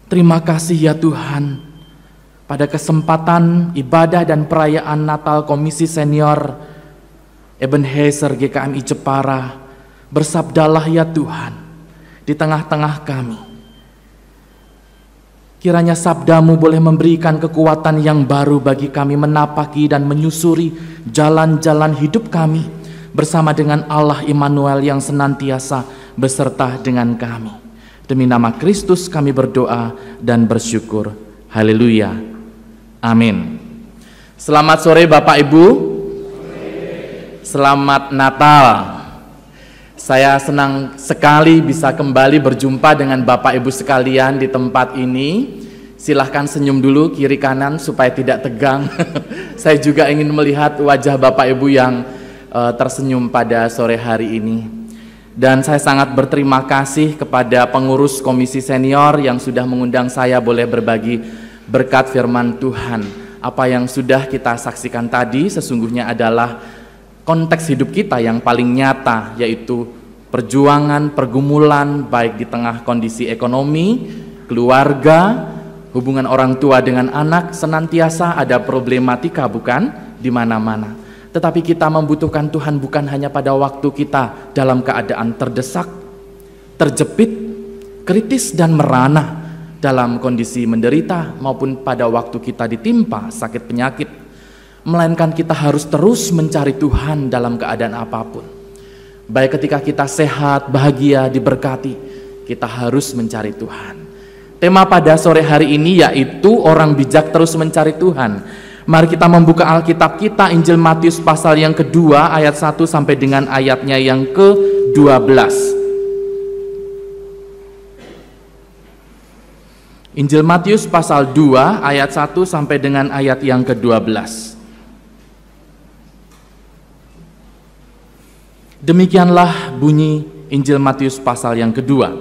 Terima kasih ya Tuhan, pada kesempatan ibadah dan perayaan Natal Komisi Senior Ebenezer GKMI Jepara, bersabdalah ya Tuhan di tengah-tengah kami. Kiranya sabdamu boleh memberikan kekuatan yang baru bagi kami menapaki dan menyusuri jalan-jalan hidup kami bersama dengan Allah Immanuel yang senantiasa beserta dengan kami. Demi nama Kristus kami berdoa dan bersyukur. Haleluya. Amin. Selamat sore Bapak Ibu. Selamat Natal. Saya senang sekali bisa kembali berjumpa dengan Bapak Ibu sekalian di tempat ini. Silahkan senyum dulu kiri kanan supaya tidak tegang. Saya juga ingin melihat wajah Bapak Ibu yang tersenyum pada sore hari ini. Dan saya sangat berterima kasih kepada pengurus Komisi Senior yang sudah mengundang saya boleh berbagi berkat firman Tuhan. Apa yang sudah kita saksikan tadi sesungguhnya adalah konteks hidup kita yang paling nyata, yaitu perjuangan, pergumulan baik di tengah kondisi ekonomi, keluarga, hubungan orang tua dengan anak, senantiasa ada problematika bukan di mana-mana. Tetapi kita membutuhkan Tuhan bukan hanya pada waktu kita dalam keadaan terdesak, terjepit, kritis dan merana dalam kondisi menderita maupun pada waktu kita ditimpa sakit penyakit, melainkan kita harus terus mencari Tuhan dalam keadaan apapun. Baik ketika kita sehat, bahagia, diberkati, kita harus mencari Tuhan. Tema pada sore hari ini yaitu orang bijak terus mencari Tuhan. Mari kita membuka Alkitab kita, Injil Matius pasal yang kedua ayat 1 sampai dengan ayatnya yang ke-12. Injil Matius pasal 2 ayat 1 sampai dengan ayat yang ke-12. Demikianlah bunyi Injil Matius pasal yang kedua.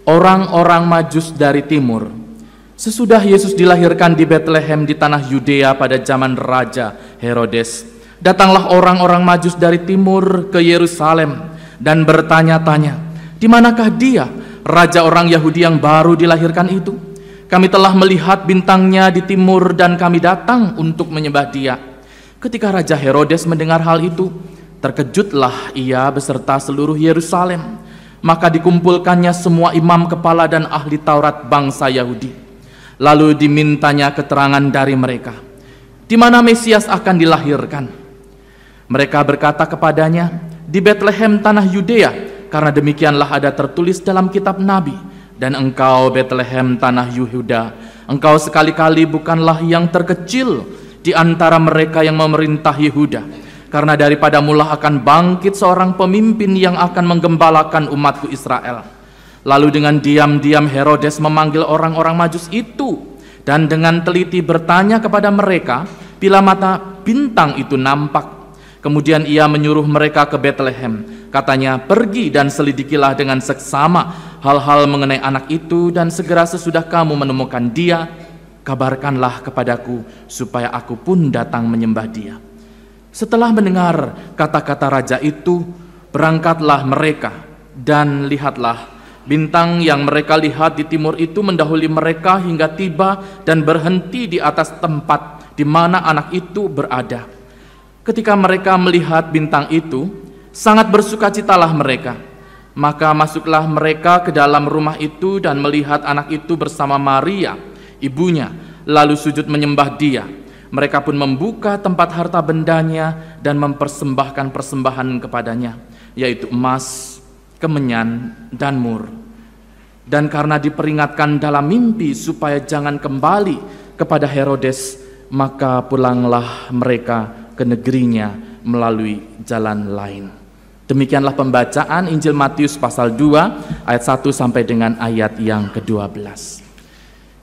Orang-orang Majus dari timur. Sesudah Yesus dilahirkan di Betlehem di tanah Yudea pada zaman Raja Herodes, datanglah orang-orang Majus dari timur ke Yerusalem dan bertanya-tanya, di manakah dia, raja orang Yahudi yang baru dilahirkan itu? Kami telah melihat bintangnya di timur dan kami datang untuk menyembah dia. Ketika Raja Herodes mendengar hal itu, terkejutlah ia beserta seluruh Yerusalem. Maka dikumpulkannya semua imam kepala dan ahli Taurat bangsa Yahudi. Lalu dimintanya keterangan dari mereka, di mana Mesias akan dilahirkan. Mereka berkata kepadanya, di Betlehem tanah Yudea, karena demikianlah ada tertulis dalam kitab Nabi. Dan engkau Betlehem tanah Yehuda, engkau sekali-kali bukanlah yang terkecil di antara mereka yang memerintah Yehuda, karena daripadamulah akan bangkit seorang pemimpin yang akan menggembalakan umatku Israel. Lalu dengan diam-diam Herodes memanggil orang-orang Majus itu dan dengan teliti bertanya kepada mereka bila mata bintang itu nampak. Kemudian ia menyuruh mereka ke Betlehem. Katanya, pergi dan selidikilah dengan seksama hal-hal mengenai anak itu, dan segera sesudah kamu menemukan dia, kabarkanlah kepadaku supaya aku pun datang menyembah dia. Setelah mendengar kata-kata raja itu, berangkatlah mereka, dan lihatlah, bintang yang mereka lihat di timur itu mendahului mereka hingga tiba dan berhenti di atas tempat di mana anak itu berada. Ketika mereka melihat bintang itu, sangat bersukacitalah mereka. Maka masuklah mereka ke dalam rumah itu dan melihat anak itu bersama Maria, ibunya, lalu sujud menyembah dia. Mereka pun membuka tempat harta bendanya dan mempersembahkan persembahan kepadanya, yaitu emas, kemenyan, dan mur. Dan karena diperingatkan dalam mimpi supaya jangan kembali kepada Herodes, maka pulanglah mereka ke negerinya melalui jalan lain. Demikianlah pembacaan Injil Matius pasal 2 ayat 1 sampai dengan ayat yang ke-12.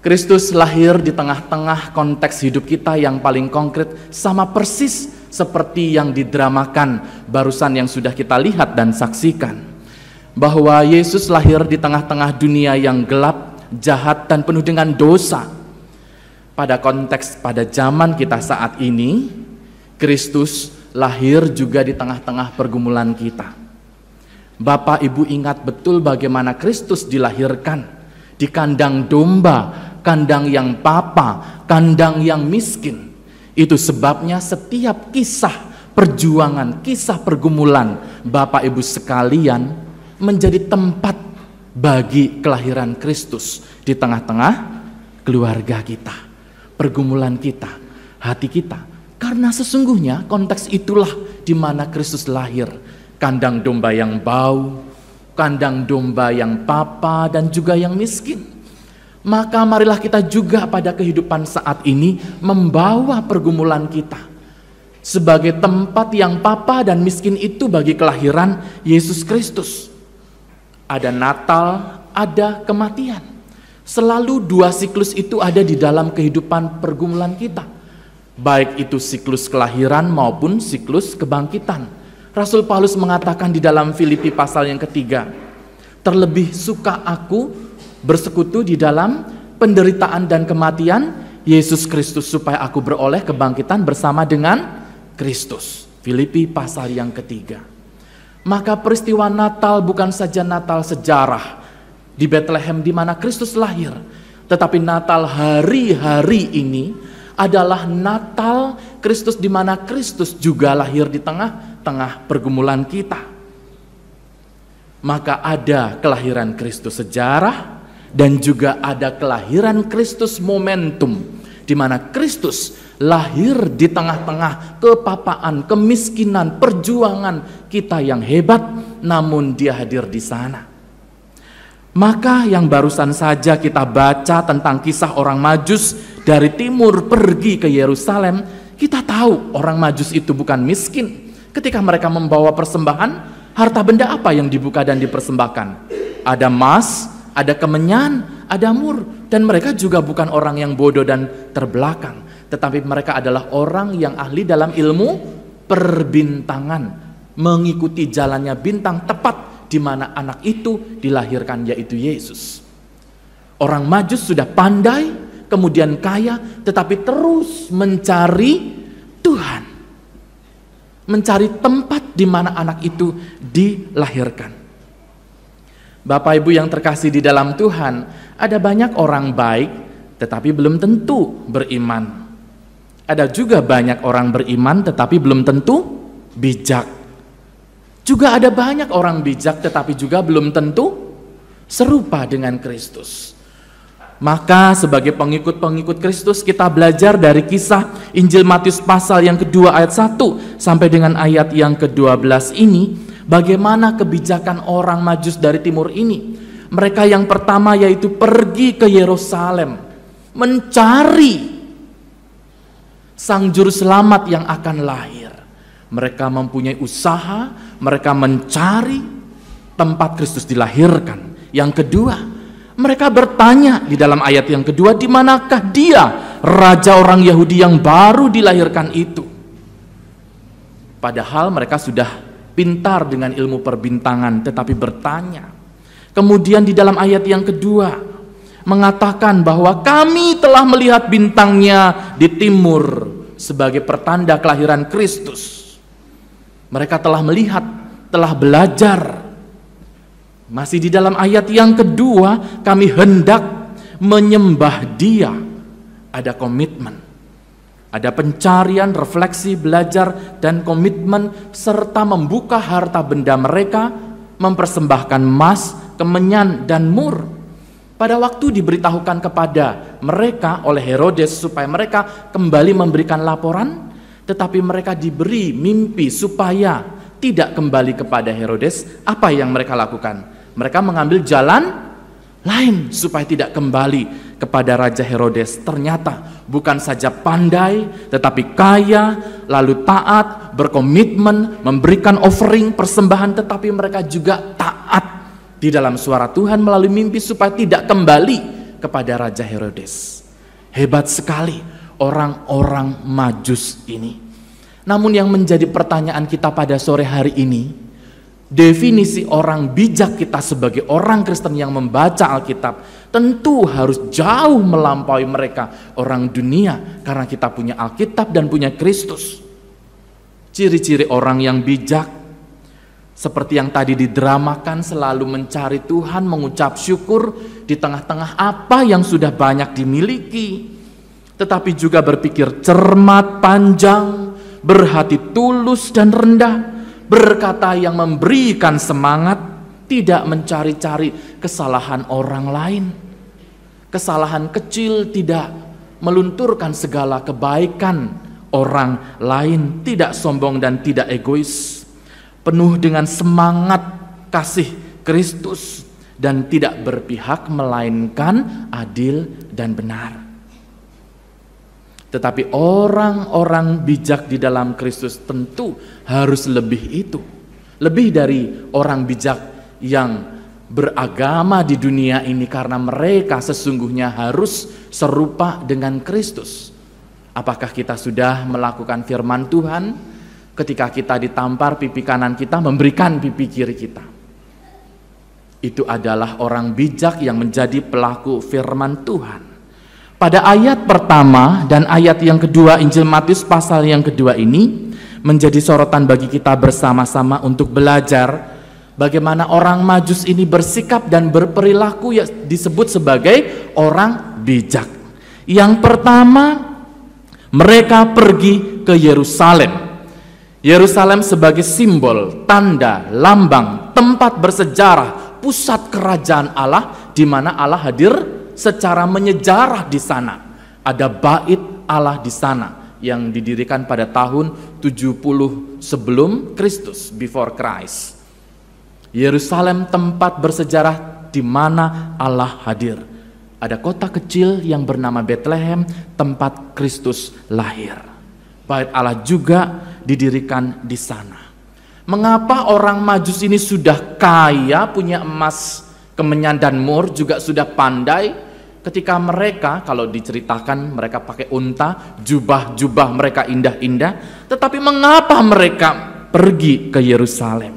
Kristus lahir di tengah-tengah konteks hidup kita yang paling konkret, sama persis seperti yang didramakan barusan yang sudah kita lihat dan saksikan. Bahwa Yesus lahir di tengah-tengah dunia yang gelap, jahat, dan penuh dengan dosa. Pada konteks pada zaman kita saat ini, Kristus lahir juga di tengah-tengah pergumulan kita. Bapak Ibu ingat betul bagaimana Kristus dilahirkan di kandang domba, kandang yang papa, kandang yang miskin. Itu sebabnya setiap kisah perjuangan, kisah pergumulan Bapak Ibu sekalian menjadi tempat bagi kelahiran Kristus di tengah-tengah keluarga kita, pergumulan kita, hati kita. Karena sesungguhnya konteks itulah di mana Kristus lahir. Kandang domba yang bau, kandang domba yang papa dan juga yang miskin. Maka marilah kita juga pada kehidupan saat ini membawa pergumulan kita sebagai tempat yang papa dan miskin itu bagi kelahiran Yesus Kristus. Ada Natal, ada kematian. Selalu dua siklus itu ada di dalam kehidupan pergumulan kita. Baik itu siklus kelahiran maupun siklus kebangkitan. Rasul Paulus mengatakan di dalam Filipi pasal yang ketiga, terlebih suka aku bersekutu di dalam penderitaan dan kematian Yesus Kristus supaya aku beroleh kebangkitan bersama dengan Kristus. Filipi pasal yang ketiga. Maka peristiwa Natal bukan saja Natal sejarah di Bethlehem di mana Kristus lahir, tetapi Natal hari-hari ini adalah Natal Kristus di mana Kristus juga lahir di tengah-tengah pergumulan kita. Maka ada kelahiran Kristus sejarah dan juga ada kelahiran Kristus momentum di mana Kristus lahir di tengah-tengah kepapaan, kemiskinan, perjuangan kita yang hebat, namun dia hadir di sana. Maka yang barusan saja kita baca tentang kisah orang Majus dari timur pergi ke Yerusalem, kita tahu orang Majus itu bukan miskin. Ketika mereka membawa persembahan, harta benda apa yang dibuka dan dipersembahkan? Ada emas, ada kemenyan, ada mur, dan mereka juga bukan orang yang bodoh dan terbelakang, tetapi mereka adalah orang yang ahli dalam ilmu perbintangan, mengikuti jalannya bintang tepat di mana anak itu dilahirkan, yaitu Yesus. Orang Majus sudah pandai, kemudian kaya, tetapi terus mencari Tuhan, mencari tempat di mana anak itu dilahirkan. Bapak Ibu yang terkasih di dalam Tuhan, ada banyak orang baik tetapi belum tentu beriman. Ada juga banyak orang beriman tetapi belum tentu bijak. Juga ada banyak orang bijak tetapi juga belum tentu serupa dengan Kristus. Maka sebagai pengikut-pengikut Kristus kita belajar dari kisah Injil Matius pasal yang kedua ayat 1 sampai dengan ayat yang ke-12 ini, bagaimana kebijakan orang Majus dari timur ini. Mereka yang pertama yaitu pergi ke Yerusalem mencari Sang Juru Selamat yang akan lahir. Mereka mempunyai usaha, mereka mencari tempat Kristus dilahirkan. Yang kedua, mereka bertanya di dalam ayat yang kedua, di manakah dia, raja orang Yahudi yang baru dilahirkan itu? Padahal mereka sudah pintar dengan ilmu perbintangan, tetapi bertanya. Kemudian di dalam ayat yang kedua, mengatakan bahwa kami telah melihat bintangnya di timur sebagai pertanda kelahiran Kristus. Mereka telah melihat, telah belajar. Masih di dalam ayat yang kedua, kami hendak menyembah dia. Ada komitmen, ada pencarian, refleksi, belajar, dan komitmen, serta membuka harta benda mereka, mempersembahkan emas, kemenyan, dan mur. Pada waktu diberitahukan kepada mereka oleh Herodes supaya mereka kembali memberikan laporan, tetapi mereka diberi mimpi supaya tidak kembali kepada Herodes. Apa yang mereka lakukan? Mereka mengambil jalan lain supaya tidak kembali kepada Raja Herodes. Ternyata bukan saja pandai, tetapi kaya, lalu taat, berkomitmen, memberikan offering, persembahan, tetapi mereka juga taat di dalam suara Tuhan melalui mimpi supaya tidak kembali kepada Raja Herodes. Hebat sekali orang-orang Majus ini. Namun yang menjadi pertanyaan kita pada sore hari ini, definisi orang bijak kita sebagai orang Kristen yang membaca Alkitab tentu harus jauh melampaui mereka orang dunia, karena kita punya Alkitab dan punya Kristus. Ciri-ciri orang yang bijak, Seperti yang tadi didramakan, selalu mencari Tuhan, mengucap syukur di tengah-tengah apa yang sudah banyak dimiliki. Tetapi juga berpikir cermat, panjang, berhati tulus dan rendah, berkata yang memberikan semangat, tidak mencari-cari kesalahan orang lain. Kesalahan kecil, tidak melunturkan segala kebaikan orang lain, tidak sombong dan tidak egois. Penuh dengan semangat kasih Kristus dan tidak berpihak melainkan adil dan benar. Tetapi orang-orang bijak di dalam Kristus tentu harus lebih itu. Lebih dari orang bijak yang beragama di dunia ini, karena mereka sesungguhnya harus serupa dengan Kristus. Apakah kita sudah melakukan firman Tuhan? Ketika kita ditampar pipi kanan kita, memberikan pipi kiri kita. Itu adalah orang bijak yang menjadi pelaku firman Tuhan. Pada ayat pertama dan ayat yang kedua Injil Matius pasal yang kedua ini menjadi sorotan bagi kita bersama-sama untuk belajar bagaimana orang Majus ini bersikap dan berperilaku yang disebut sebagai orang bijak. Yang pertama, mereka pergi ke Yerusalem. Yerusalem sebagai simbol, tanda, lambang, tempat bersejarah, pusat kerajaan Allah, di mana Allah hadir secara menyejarah di sana. Ada bait Allah di sana yang didirikan pada tahun 70 sebelum Kristus, before Christ. Yerusalem tempat bersejarah di mana Allah hadir. Ada kota kecil yang bernama Bethlehem, tempat Kristus lahir. Bait Allah juga didirikan di sana. Mengapa orang Majus ini sudah kaya, punya emas, kemenyan dan mur, juga sudah pandai, ketika mereka, kalau diceritakan, mereka pakai unta, jubah-jubah mereka indah-indah, tetapi mengapa mereka pergi ke Yerusalem?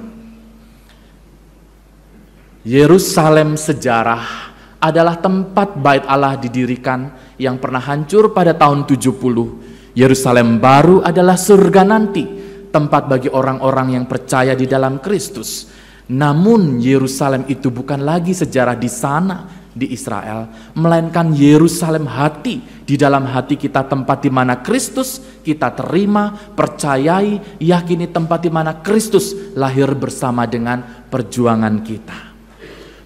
Yerusalem sejarah adalah tempat bait Allah didirikan yang pernah hancur pada tahun 70. Yerusalem baru adalah surga nanti, tempat bagi orang-orang yang percaya di dalam Kristus. Namun Yerusalem itu bukan lagi sejarah di sana, di Israel, melainkan Yerusalem hati, di dalam hati kita, tempat di mana Kristus kita terima, percayai, yakini, tempat di mana Kristus lahir bersama dengan perjuangan kita.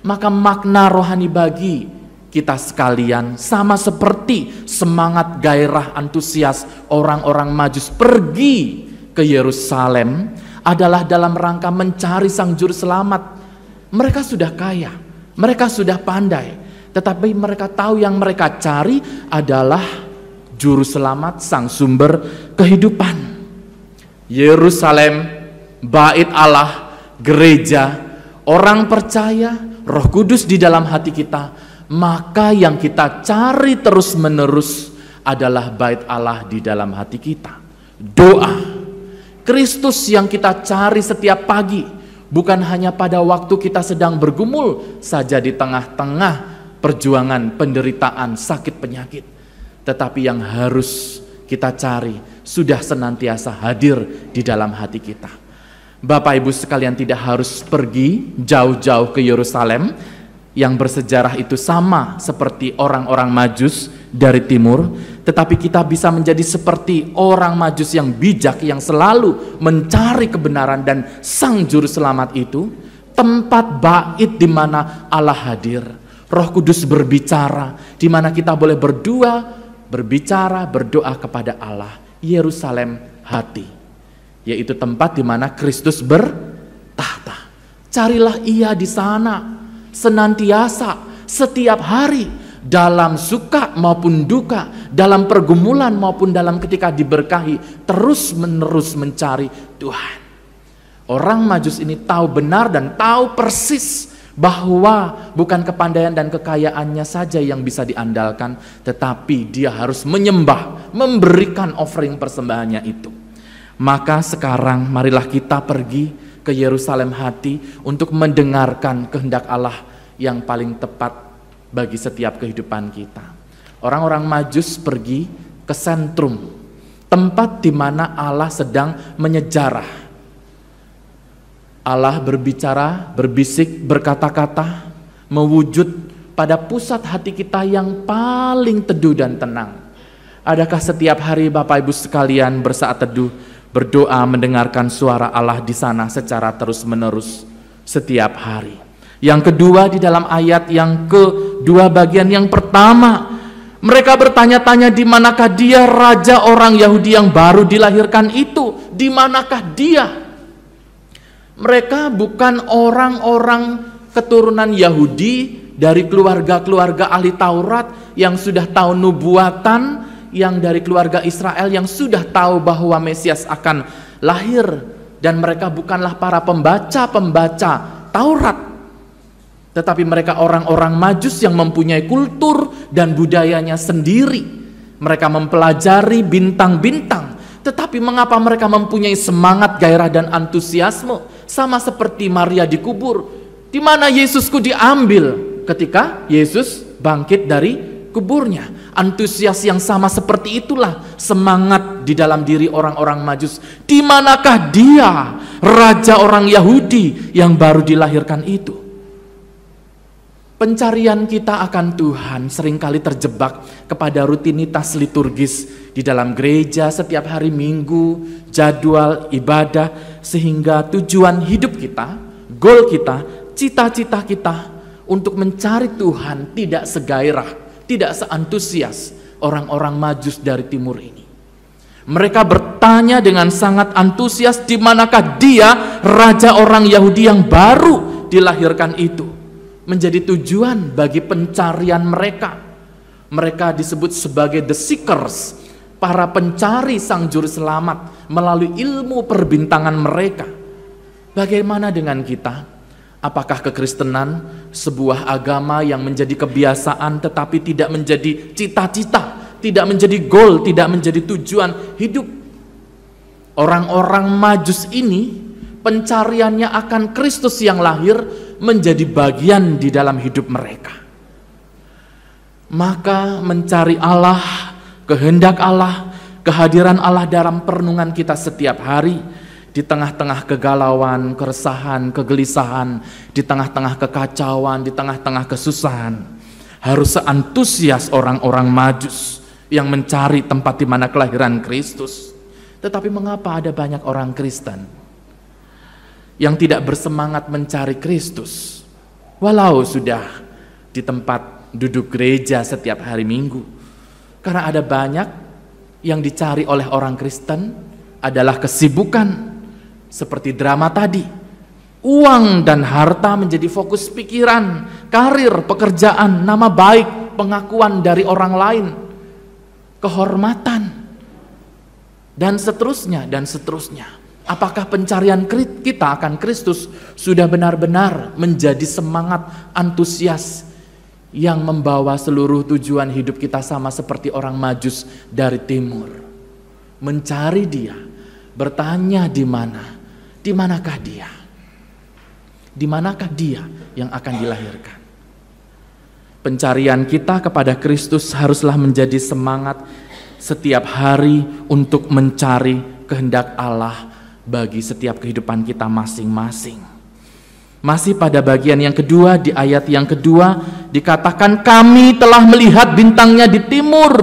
Maka makna rohani bagi kita sekalian sama seperti semangat, gairah, antusias orang-orang Majus pergi ke Yerusalem adalah dalam rangka mencari Sang Juru Selamat. Mereka sudah kaya, mereka sudah pandai, tetapi mereka tahu yang mereka cari adalah Juru Selamat, Sang Sumber kehidupan. Yerusalem, bait Allah, gereja, orang percaya, Roh Kudus di dalam hati kita. Maka yang kita cari terus-menerus adalah bait Allah di dalam hati kita. Doa, Kristus yang kita cari setiap pagi, bukan hanya pada waktu kita sedang bergumul saja di tengah-tengah perjuangan, penderitaan, sakit, penyakit, tetapi yang harus kita cari sudah senantiasa hadir di dalam hati kita. Bapak Ibu sekalian, tidak harus pergi jauh-jauh ke Yerusalem. Yang bersejarah itu sama seperti orang-orang Majus dari timur, tetapi kita bisa menjadi seperti orang Majus yang bijak, yang selalu mencari kebenaran dan Sang Juru Selamat itu, tempat bait di mana Allah hadir, Roh Kudus berbicara, di mana kita boleh berbicara, berdoa kepada Allah. Yerusalem hati, yaitu tempat di mana Kristus bertahta. Carilah Ia di sana senantiasa, setiap hari, dalam suka maupun duka, dalam pergumulan maupun dalam ketika diberkahi, terus-menerus mencari Tuhan. Orang Majus ini tahu benar dan tahu persis bahwa bukan kepandaian dan kekayaannya saja yang bisa diandalkan, tetapi dia harus menyembah, memberikan offering persembahannya itu. Maka sekarang marilah kita pergi ke Yerusalem hati untuk mendengarkan kehendak Allah yang paling tepat bagi setiap kehidupan kita. Orang-orang Majus pergi ke sentrum, tempat di mana Allah sedang menyejarah. Allah berbicara, berbisik, berkata-kata, mewujud pada pusat hati kita yang paling teduh dan tenang. Adakah setiap hari Bapak Ibu sekalian bersaat teduh, berdoa mendengarkan suara Allah di sana secara terus-menerus setiap hari? Yang kedua, di dalam ayat yang kedua bagian yang pertama, mereka bertanya-tanya, di manakah dia, raja orang Yahudi yang baru dilahirkan itu? Di manakah dia? Mereka bukan orang-orang keturunan Yahudi dari keluarga-keluarga ahli Taurat yang sudah tahu nubuatan, yang dari keluarga Israel yang sudah tahu bahwa Mesias akan lahir, dan mereka bukanlah para pembaca-pembaca Taurat, tetapi mereka orang-orang Majus yang mempunyai kultur dan budayanya sendiri. Mereka mempelajari bintang-bintang, tetapi mengapa mereka mempunyai semangat, gairah, dan antusiasme? Sama seperti Maria dikubur. Di mana Yesusku diambil ketika Yesus bangkit dari kuburnya? Antusias yang sama seperti itulah semangat di dalam diri orang-orang Majus. Di manakah dia, raja orang Yahudi yang baru dilahirkan itu? Pencarian kita akan Tuhan seringkali terjebak kepada rutinitas liturgis di dalam gereja setiap hari Minggu, jadwal ibadah, sehingga tujuan hidup kita, goal kita, cita-cita kita untuk mencari Tuhan tidak segairah, tidak seantusias orang-orang Majus dari timur ini. Mereka bertanya dengan sangat antusias, di manakah dia, raja orang Yahudi yang baru dilahirkan itu? Menjadi tujuan bagi pencarian mereka. Mereka disebut sebagai the seekers, para pencari sang juru selamat melalui ilmu perbintangan mereka. Bagaimana dengan kita? Apakah kekristenan sebuah agama yang menjadi kebiasaan tetapi tidak menjadi cita-cita, tidak menjadi goal, tidak menjadi tujuan hidup? Orang-orang Majus ini pencariannya akan Kristus yang lahir menjadi bagian di dalam hidup mereka. Maka mencari Allah, kehendak Allah, kehadiran Allah dalam perenungan kita setiap hari, di tengah-tengah kegalauan, keresahan, kegelisahan, di tengah-tengah kekacauan, di tengah-tengah kesusahan, harus seantusias orang-orang Majus yang mencari tempat di mana kelahiran Kristus. Tetapi mengapa ada banyak orang Kristen yang tidak bersemangat mencari Kristus, walau sudah di tempat duduk gereja setiap hari Minggu? Karena ada banyak yang dicari oleh orang Kristen adalah kesibukan, seperti drama tadi. Uang dan harta menjadi fokus pikiran, karir, pekerjaan, nama baik, pengakuan dari orang lain, kehormatan, dan seterusnya, dan seterusnya. Apakah pencarian kita akan Kristus sudah benar-benar menjadi semangat antusias yang membawa seluruh tujuan hidup kita sama seperti orang Majus dari timur? Mencari dia, bertanya di mana, di manakah dia? Di manakah dia yang akan dilahirkan? Pencarian kita kepada Kristus haruslah menjadi semangat setiap hari untuk mencari kehendak Allah bagi setiap kehidupan kita masing-masing. Masih pada bagian yang kedua, di ayat yang kedua dikatakan, kami telah melihat bintangnya di timur.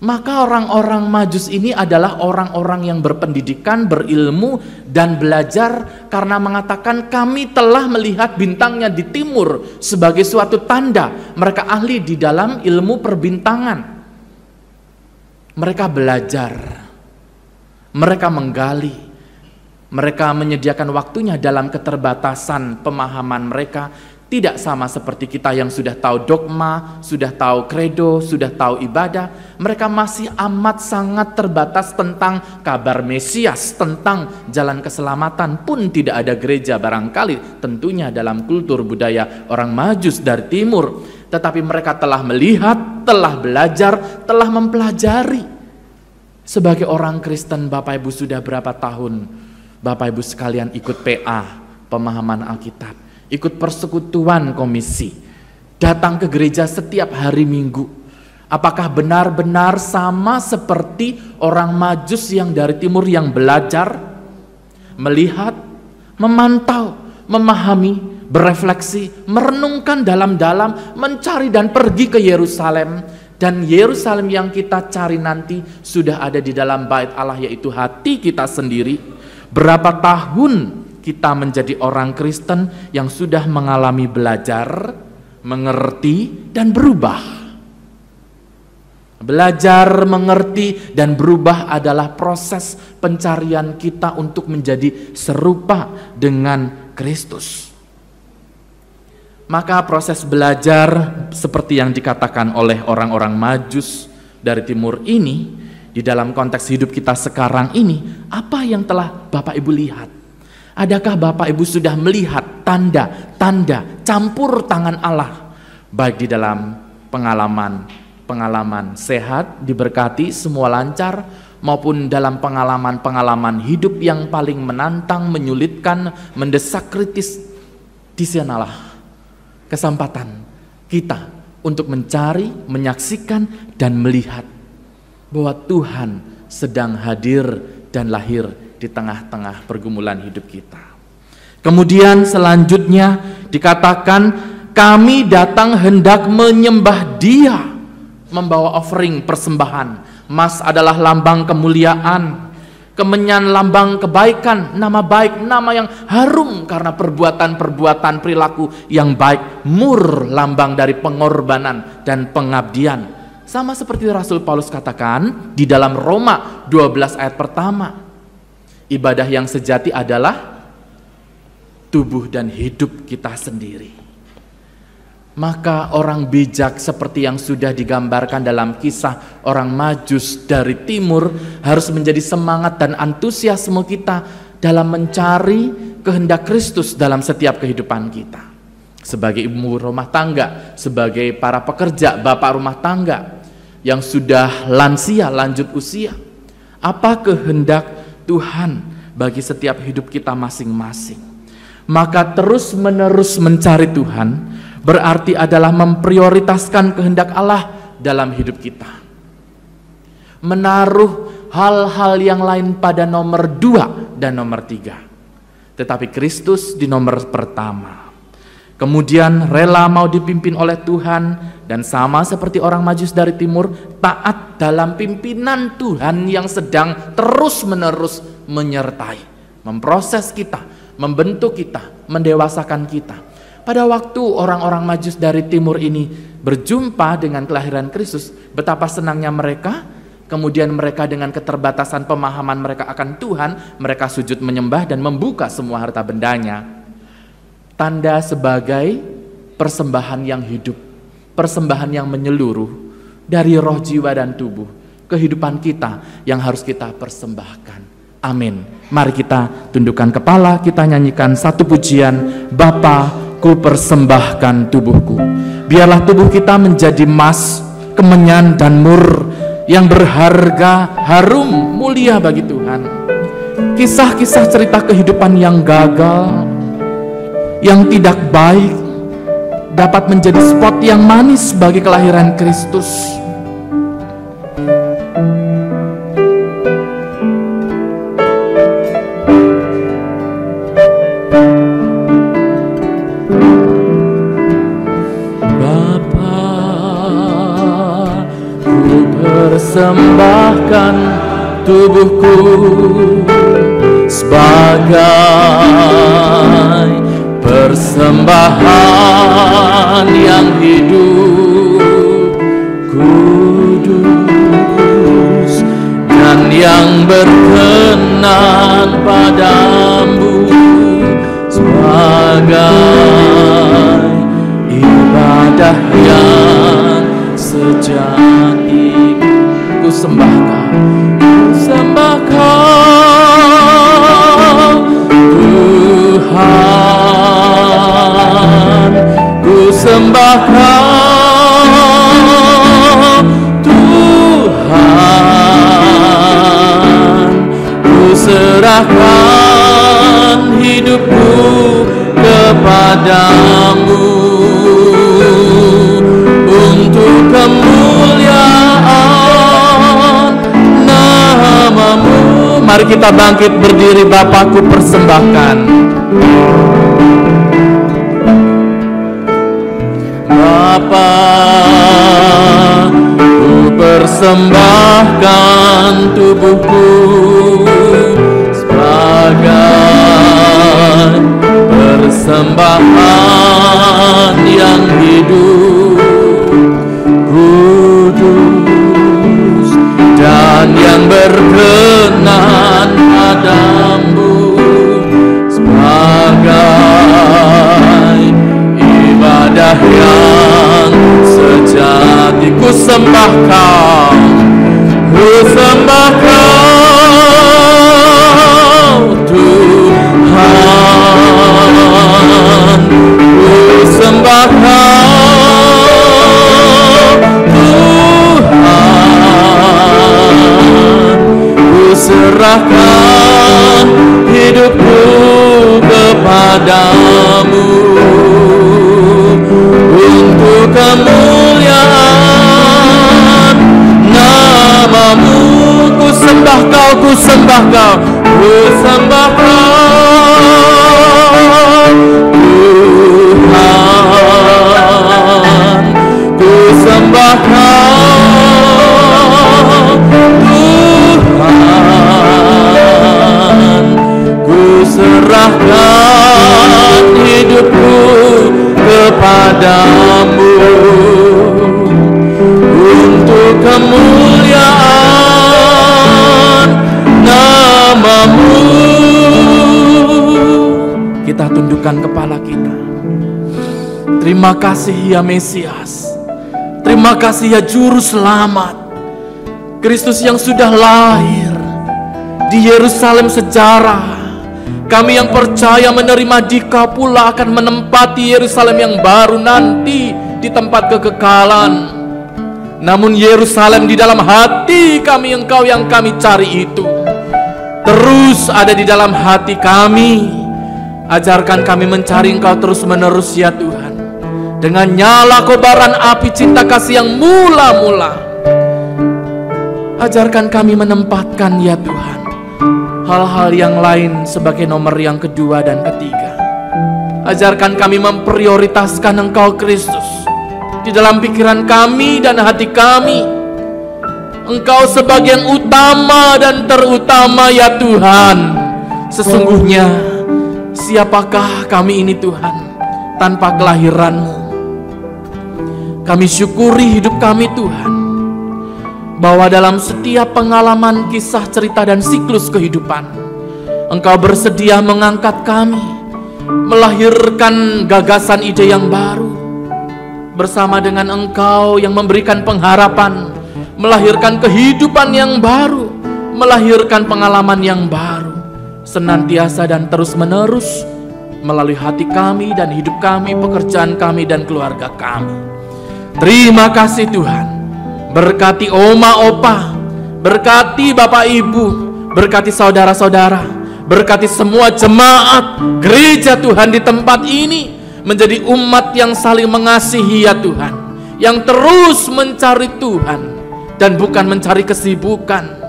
Maka orang-orang Majus ini adalah orang-orang yang berpendidikan, berilmu, dan belajar, karena mengatakan kami telah melihat bintangnya di timur sebagai suatu tanda. Mereka ahli di dalam ilmu perbintangan. Mereka belajar, mereka menggali, mereka menyediakan waktunya dalam keterbatasan pemahaman mereka. Tidak sama seperti kita yang sudah tahu dogma, sudah tahu kredo, sudah tahu ibadah. Mereka masih amat sangat terbatas tentang kabar Mesias, tentang jalan keselamatan. Pun tidak ada gereja barangkali, tentunya dalam kultur budaya orang Majus dari timur. Tetapi mereka telah melihat, telah belajar, telah mempelajari. Sebagai orang Kristen, Bapak Ibu sudah berapa tahun Bapak Ibu sekalian ikut PA, pemahaman Alkitab, ikut persekutuan komisi, datang ke gereja setiap hari Minggu? Apakah benar-benar sama seperti orang Majus yang dari timur yang belajar, melihat, memantau, memahami, berefleksi, merenungkan dalam-dalam, mencari dan pergi ke Yerusalem. Dan Yerusalem yang kita cari nanti sudah ada di dalam bait Allah, yaitu hati kita sendiri. Berapa tahun kita menjadi orang Kristen yang sudah mengalami belajar, mengerti, dan berubah. Belajar, mengerti, dan berubah adalah proses pencarian kita untuk menjadi serupa dengan Kristus. Maka proses belajar seperti yang dikatakan oleh orang-orang Majus dari timur ini, di dalam konteks hidup kita sekarang ini, apa yang telah Bapak Ibu lihat? Adakah Bapak Ibu sudah melihat tanda-tanda campur tangan Allah, baik di dalam pengalaman sehat, diberkati, semua lancar, maupun dalam pengalaman hidup yang paling menantang, menyulitkan, mendesak, kritis? Di sanalah kesempatan kita untuk mencari, menyaksikan, dan melihat bahwa Tuhan sedang hadir dan lahir di tengah-tengah pergumulan hidup kita. Kemudian selanjutnya dikatakan, kami datang hendak menyembah Dia, membawa offering, persembahan. Emas adalah lambang kemuliaan, kemenyan lambang kebaikan, nama baik, nama yang harum karena perbuatan-perbuatan perilaku yang baik. Mur, lambang dari pengorbanan dan pengabdian. Sama seperti Rasul Paulus katakan di dalam Roma 12 ayat pertama, ibadah yang sejati adalah tubuh dan hidup kita sendiri. Maka orang bijak seperti yang sudah digambarkan dalam kisah orang Majus dari timur harus menjadi semangat dan antusiasme kita dalam mencari kehendak Kristus dalam setiap kehidupan kita. Sebagai ibu rumah tangga, sebagai para pekerja, bapak rumah tangga yang sudah lansia, lanjut usia, apa kehendak Tuhan bagi setiap hidup kita masing-masing? Maka terus-menerus mencari Tuhan berarti adalah memprioritaskan kehendak Allah dalam hidup kita. Menaruh hal-hal yang lain pada nomor 2 dan nomor 3. Tetapi Kristus di nomor pertama. Kemudian rela mau dipimpin oleh Tuhan, dan sama seperti orang Majus dari timur, taat dalam pimpinan Tuhan yang sedang terus-menerus menyertai, memproses kita, membentuk kita, mendewasakan kita. Pada waktu orang-orang Majus dari timur ini berjumpa dengan kelahiran Kristus, betapa senangnya mereka. Kemudian mereka dengan keterbatasan pemahaman mereka akan Tuhan, mereka sujud menyembah dan membuka semua harta bendanya. Tanda sebagai persembahan yang hidup, persembahan yang menyeluruh dari roh, jiwa, dan tubuh, kehidupan kita yang harus kita persembahkan. Amin. Mari kita tundukkan kepala, kita nyanyikan satu pujian, Bapa, ku persembahkan tubuhku. Biarlah tubuh kita menjadi emas, kemenyan, dan mur yang berharga, harum, mulia bagi Tuhan. Kisah-kisah cerita kehidupan yang gagal, yang tidak baik, dapat menjadi spot yang manis bagi kelahiran Kristus. Persembahkan tubuhku sebagai persembahan yang hidup, kudus, dan yang berkenan padamu, sebagai ibadah yang sejati. Ku sembahkan Tuhan, ku sembahkan Tuhan, ku serahkan hidupku kepadamu untuk kemuliaan namamu. Mari kita bangkit berdiri. Bapakku persembahkan Bapa, ku persembahkan tubuhku sebagai persembahan yang hidup, kudus, dan yang berkenan padamu, sebagai ibadah yang sejati. Ku sembah Kau, ku sembah Kau Tuhan, ku sembah Kau Tuhan, ku serahkan hidupku kepadamu untuk kemuliaan namamu. Ku sembah Kau, ku sembah Kau, ku sembah Kau Tuhan, ku sembah Kau Tuhan, ku serahkan hidupku kepadamu untuk kemuliaan namamu. Kita tundukkan kepala kita. Terima kasih ya Mesias, terima kasih ya Juru Selamat, Kristus yang sudah lahir di Yerusalem sejarah. Kami yang percaya menerima Dikau pula akan menempati Yerusalem yang baru nanti di tempat kekekalan. Namun Yerusalem di dalam hati kami, Engkau yang kami cari itu terus ada di dalam hati kami. Ajarkan kami mencari Engkau terus menerus ya Tuhan, dengan nyala kobaran api cinta kasih yang mula-mula. Ajarkan kami menempatkan ya Tuhan hal-hal yang lain sebagai nomor yang kedua dan ketiga. Ajarkan kami memprioritaskan Engkau Kristus di dalam pikiran kami dan hati kami. Engkau sebagai yang utama dan terutama ya Tuhan. Sesungguhnya siapakah kami ini Tuhan tanpa kelahiran-Mu? Kami syukuri hidup kami Tuhan, bahwa dalam setiap pengalaman, kisah, cerita, dan siklus kehidupan, Engkau bersedia mengangkat kami, melahirkan gagasan ide yang baru. Bersama dengan Engkau yang memberikan pengharapan, melahirkan kehidupan yang baru, melahirkan pengalaman yang baru, senantiasa dan terus menerus melalui hati kami dan hidup kami, pekerjaan kami dan keluarga kami. Terima kasih Tuhan. Berkati oma opa, berkati bapak ibu, berkati saudara-saudara, berkati semua jemaat gereja Tuhan di tempat ini, menjadi umat yang saling mengasihi ya Tuhan, yang terus mencari Tuhan dan bukan mencari kesibukan.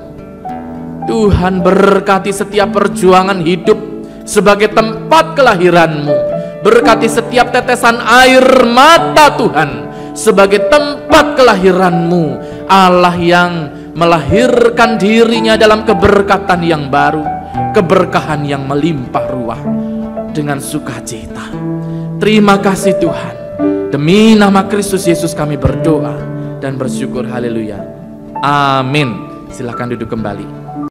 Tuhan berkati setiap perjuangan hidup sebagai tempat kelahiran-Mu. Berkati setiap tetesan air mata Tuhan sebagai tempat kelahiran-Mu. Allah yang melahirkan dirinya dalam keberkatan yang baru, keberkahan yang melimpah ruah dengan sukacita. Terima kasih Tuhan. Demi nama Kristus Yesus kami berdoa dan bersyukur. Haleluya. Amin. Silakan duduk kembali.